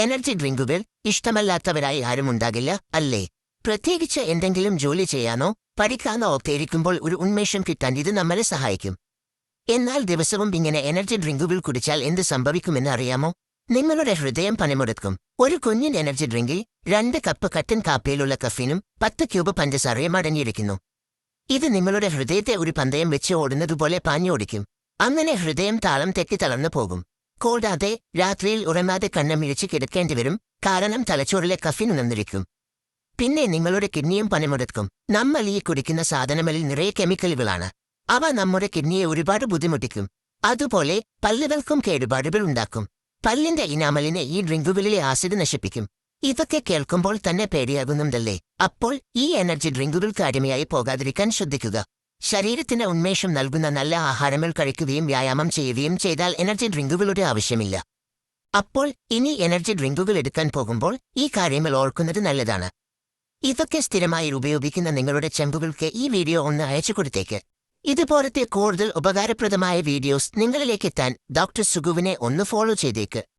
Energy ഡ്രിങ്കുകൾ ഇഷ്ടമല്ലാത്തവരായി ആരും ഉണ്ടാകില്ല, അല്ലേ? പ്രത്യേകിച്ച് എന്തെങ്കിലും ജോലി ചെയ്യാനോ പഠിക്കാനോ ഒക്കെ ഇരിക്കുമ്പോൾ ഒരു ഉന്മേഷം കിട്ടാൻ ഇത് നമ്മളെ സഹായിക്കും. എന്നാൽ ദിവസവും ഇങ്ങനെ എനർജി ഡ്രിങ്കുകൾ കുടിച്ചാൽ എന്ത് സംഭവിക്കുമെന്ന് അറിയാമോ? നിങ്ങളുടെ ഹൃദയം പണിമുടക്കും. ഒരു കുഞ്ഞൻ എനർജി ഡ്രിങ്കിൽ 2 കപ്പ് കട്ടൻ കാപ്പിയിലുള്ള കഫീനും 10 ക്യൂബ് പഞ്ചസാരയും അടങ്ങിയിരിക്കുന്നു. ഇത് നിങ്ങളുടെ ഹൃദയത്തെ ഒരു പന്തയം വെച്ച് ഓടുന്നതുപോലെ പാഞ്ഞോടിക്കും. അങ്ങനെ ഹൃദയം താളം തെറ്റി തളർന്നു പോകും. കൂടാതെ രാത്രിയിൽ ഉറങ്ങാതെ കണ്ണമിഴിച്ച് കിടക്കേണ്ടി വരും, കാരണം തലച്ചോറിലെ കഫീൻ ഉണർന്നിരിക്കും. പിന്നെ നിങ്ങളുടെ കിഡ്നിയും പണിമുടക്കും. നമ്മൾ ഈ കുടിക്കുന്ന സാധനങ്ങളിൽ നിറയെ കെമിക്കലുകളാണ്. അവ നമ്മുടെ കിഡ്നിയെ ഒരുപാട് ബുദ്ധിമുട്ടിക്കും. അതുപോലെ പല്ലുകൾക്കും കേടുപാടുകൾ ഉണ്ടാക്കും. പല്ലിന്റെ ഇനാമലിനെ ഈ ഡ്രിങ്കുകളിലെ ആസിഡ് നശിപ്പിക്കും. ഇതൊക്കെ കേൾക്കുമ്പോൾ തന്നെ പേടിയാകുന്നുണ്ടല്ലേ? അപ്പോൾ ഈ എനർജി ഡ്രിങ്കുകൾക്ക് അടിമയായി പോകാതിരിക്കാൻ ശ്രദ്ധിക്കുക. ശരീരത്തിന് ഉന്മേഷം നൽകുന്ന നല്ല ആഹാരങ്ങൾ കഴിക്കുകയും വ്യായാമം ചെയ്യുകയും ചെയ്താൽ എനർജി ഡ്രിങ്കുകളുടെ ആവശ്യമില്ല. അപ്പോൾ ഇനി എനർജി ഡ്രിങ്കുകൾ എടുക്കാൻ പോകുമ്പോൾ ഈ കാര്യങ്ങൾ ഓർക്കുന്നത് നല്ലതാണ്. ഇതൊക്കെ സ്ഥിരമായി ഉപയോഗിക്കുന്ന നിങ്ങളുടെ ചെമ്പുകൾക്ക് ഈ വീഡിയോ ഒന്ന് അയച്ചു കൊടുത്തേക്ക്. ഇതുപോലത്തെ കൂടുതൽ ഉപകാരപ്രദമായ വീഡിയോസ് നിങ്ങളിലേക്ക് എത്താൻ ഡോക്ടർ സുഗുവിനെ ഒന്ന് ഫോളോ ചെയ്തേക്ക്.